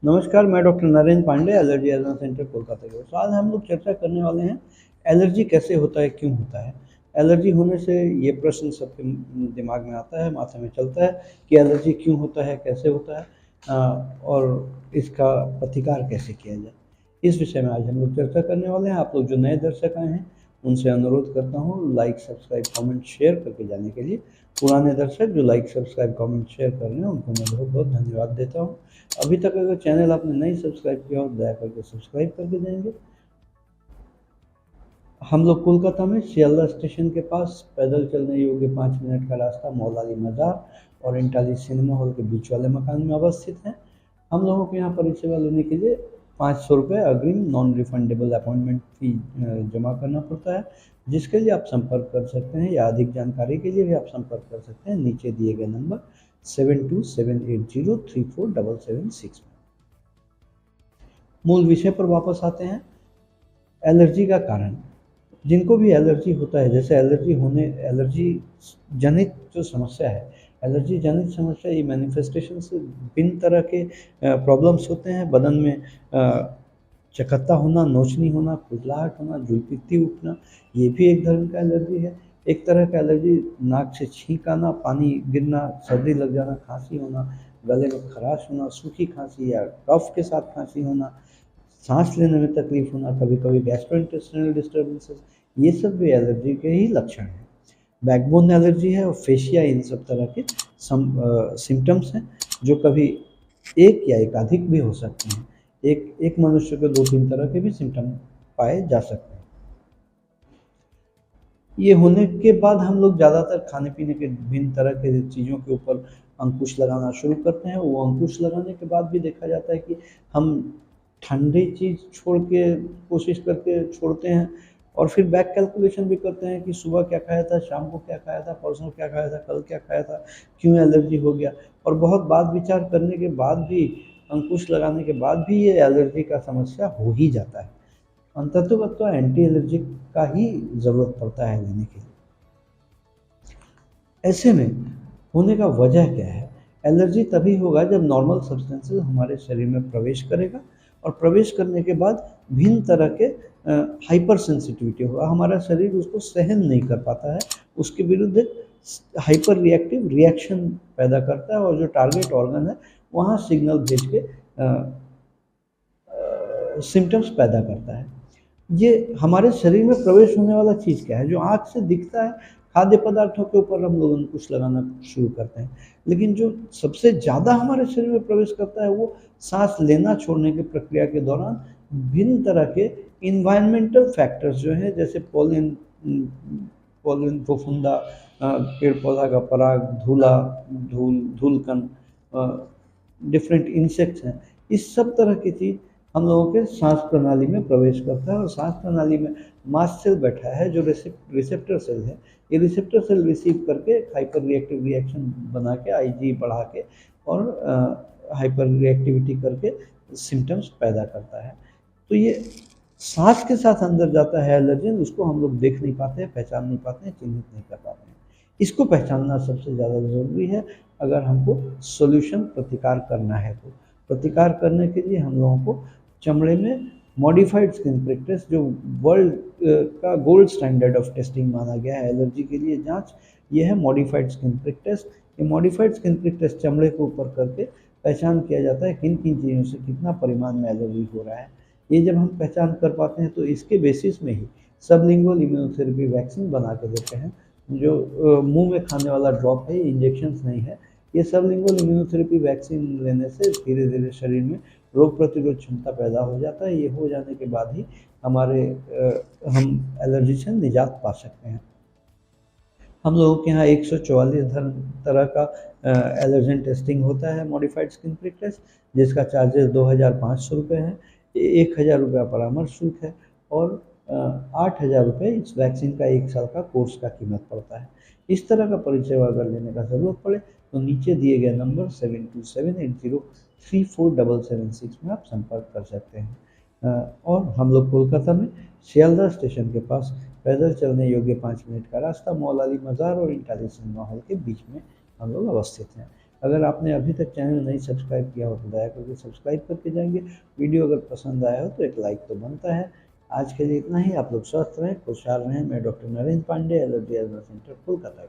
नमस्कार, मैं doctor Narendra Pandey, allergy advance centre Kolkata के। तो आज हम लोग चर्चा करने वाले हैं, एलर्जी कैसे होता है, क्यों होता है? एलर्जी होने से ये प्रश्न सबके दिमाग में आता है, माथे में चलता है कि एलर्जी क्यों होता है, कैसे होता है और इसका प्रतिकार कैसे किया जाए? इस विषय में आज हम लोग चर्चा करने वाले हैं। आप लोग जो नए दर्शक आए हैं, उनसे अनुरोध करता हूँ लाइक, सब्सक्राइब, कमेंट, शेयर करके जाने के लिए। पुराने दर्शक जो लाइक, सब्सक्राइब, कमेंट, शेयर कर रहे हैं, उनको मैं बहुत-बहुत धन्यवाद देता हूँ। अभी तक अगर चैनल आपने नहीं सब्सक्राइब किया हो तो दया करके सब्सक्राइब करके जाएंगे। हम लोग कोलकाता में शियालदह स्टेशन के पास पैदल चलने योग्य 5 मिनट का रास्ता मौलाली मज़ार और इंटाली सिनेमा हॉल के बीच वाले मकान में अवस्थित है। हम लोगों के यहाँ परिसेवा लेने के लिए 500 रुपये अग्रिम नॉन रिफंडेबल अपॉइंटमेंट फ़ी जमा करना पड़ता है, जिसके लिए आप संपर्क कर सकते हैं या अधिक जानकारी के लिए भी आप संपर्क कर सकते हैं नीचे दिए गए नंबर 7278034776 में। मूल विषय पर वापस आते हैं। एलर्जी का कारण, जिनको भी एलर्जी होता है, जैसे एलर्जी जनित जो समस्या है, एलर्जी जनित समस्या ये मैनिफेस्टेशन से भिन्न तरह के प्रॉब्लम्स होते हैं। बदन में चकत्ता होना, नोचनी होना, खुजलाहट होना, जूलपीती उठना, ये भी एक धर्म का एलर्जी है। एक तरह का एलर्जी नाक से छींक आना, पानी गिरना, सर्दी लग जाना, खांसी होना, गले में खराश होना, सूखी खांसी या कफ के साथ खांसी होना, सांस लेने में तकलीफ होना, कभी कभी गैस्ट्रोइंटेस्टिनल डिस्टर्बेंसेस, ये सब भी एलर्जी के ही लक्षण हैं। बैकबोन एलर्जी है और फेशिया, इन सब तरह के सिम्टम्स हैं जो कभी एक या एकाधिक भी हो सकते हैं। एक एक मनुष्य को 2-3 तरह के भी सिम्टम पाए जा सकते हैं। ये होने के बाद हम लोग ज़्यादातर खाने पीने के भिन्न तरह के चीज़ों के ऊपर अंकुश लगाना शुरू करते हैं। वो अंकुश लगाने के बाद भी देखा जाता है कि हम ठंडी चीज़ छोड़ के कोशिश करके छोड़ते हैं और फिर बैक कैलकुलेशन भी करते हैं कि सुबह क्या खाया था, शाम को क्या खाया था, परसों क्या खाया था, कल क्या खाया था, क्यों एलर्जी हो गया। और बहुत बात विचार करने के बाद भी, अंकुश लगाने के बाद भी ये एलर्जी का समस्या हो ही जाता है। अंततः तो एंटी एलर्जिक का ही ज़रूरत पड़ता है लेने के लिए। ऐसे में होने का वजह क्या है? एलर्जी तभी होगा जब नॉर्मल सब्सटेंसेस हमारे शरीर में प्रवेश करेगा और प्रवेश करने के बाद भिन्न तरह के हाइपर सेंसिटिविटी होगा। हमारा शरीर उसको सहन नहीं कर पाता है, उसके विरुद्ध हाइपर रिएक्टिव रिएक्शन पैदा करता है और जो टारगेट ऑर्गन है वहाँ सिग्नल भेज के सिम्टम्स पैदा करता है। ये हमारे शरीर में प्रवेश होने वाला चीज़ क्या है? जो आँख से दिखता है, खाद्य पदार्थों के ऊपर हम लोग अंकुश लगाना शुरू करते हैं। लेकिन जो सबसे ज़्यादा हमारे शरीर में प्रवेश करता है वो साँस लेना छोड़ने की प्रक्रिया के दौरान भिन्न तरह के एनवायरमेंटल फैक्टर्स जो हैं, जैसे पॉलन, फफूंदा, पेड़ पौधा का पराग, धूलकण, डिफरेंट इंसेक्ट्स हैं। इस सब तरह की चीज़ हम लोगों के सांस प्रणाली में प्रवेश करता है और सांस प्रणाली में मास्ट सेल बैठा है जो रिसेप्टर सेल है। ये रिसेप्टर सेल रिसीव करके हाइपर रिएक्टिव रिएक्शन बना के, आईजी बढ़ा के और हाइपर रिएक्टिविटी करके सिम्टम्स पैदा करता है। तो ये सांस के साथ अंदर जाता है एलर्जन, उसको हम लोग देख नहीं पाते हैं, पहचान नहीं पाते हैं, चिन्हित नहीं कर पाते हैं। इसको पहचानना सबसे ज़्यादा ज़रूरी है अगर हमको सॉल्यूशन प्रतिकार करना है तो। प्रतिकार करने के लिए हम लोगों को चमड़े में मॉडिफाइड स्किन प्रिक टेस्ट, जो वर्ल्ड का गोल्ड स्टैंडर्ड ऑफ टेस्टिंग माना गया है एलर्जी के लिए जांच, ये है मॉडिफाइड स्किन प्रिक टेस्ट। ये मॉडिफाइड स्किन प्रिक टेस्ट चमड़े के ऊपर करके पहचान किया जाता है किन किन चीज़ों से कितना परिमाण में एलर्जी हो रहा है। ये जब हम पहचान कर पाते हैं तो इसके बेसिस में ही सबलिंगुअल इम्यूनोथेरेपी वैक्सीन बना के देते हैं, जो मुंह में खाने वाला ड्रॉप है, ये इंजेक्शंस नहीं है। ये सबलिंगुअल इम्यूनोथेरेपी वैक्सीन लेने से धीरे धीरे शरीर में रोग प्रतिरोध क्षमता पैदा हो जाता है। ये हो जाने के बाद ही हम एलर्जी से निजात पा सकते हैं। हम लोगों के यहाँ 144 तरह का एलर्जन टेस्टिंग होता है मॉडिफाइड स्किन प्रिक टेस्ट, जिसका चार्जेस 2500 रुपये है। 1000 रुपया परामर्श शुल्क है और 8000 रुपये इस वैक्सीन का 1 साल का कोर्स का कीमत पड़ता है। इस तरह का परिचय अगर लेने का ज़रूरत पड़े तो नीचे दिए गए नंबर 7278034776 में आप संपर्क कर सकते हैं। और हम लोग कोलकाता में शियालदह स्टेशन के पास पैदल चलने योग्य 5 मिनट का रास्ता मौलाली मज़ार और इंटाली सिनेमा हॉल के बीच में हम लोग अवस्थित हैं। अगर आपने अभी तक चैनल नहीं सब्सक्राइब किया हो तो दया करके सब्सक्राइब करके जाएंगे। वीडियो अगर पसंद आया हो तो एक लाइक तो बनता है। आज के लिए इतना ही। आप लोग स्वस्थ रहें, खुशहाल रहें। मैं doctor Narendra Pandey, allergy asthma centre, Kolkata.